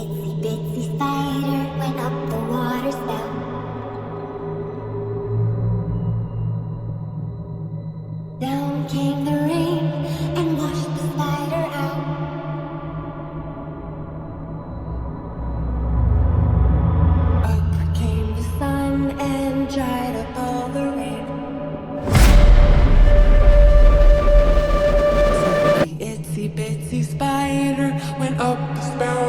itsy bitsy spider went up the water spout. Down came the rain and washed the spider out. Up came the sun and dried up all the rain. So the itsy bitsy spider went up the spout.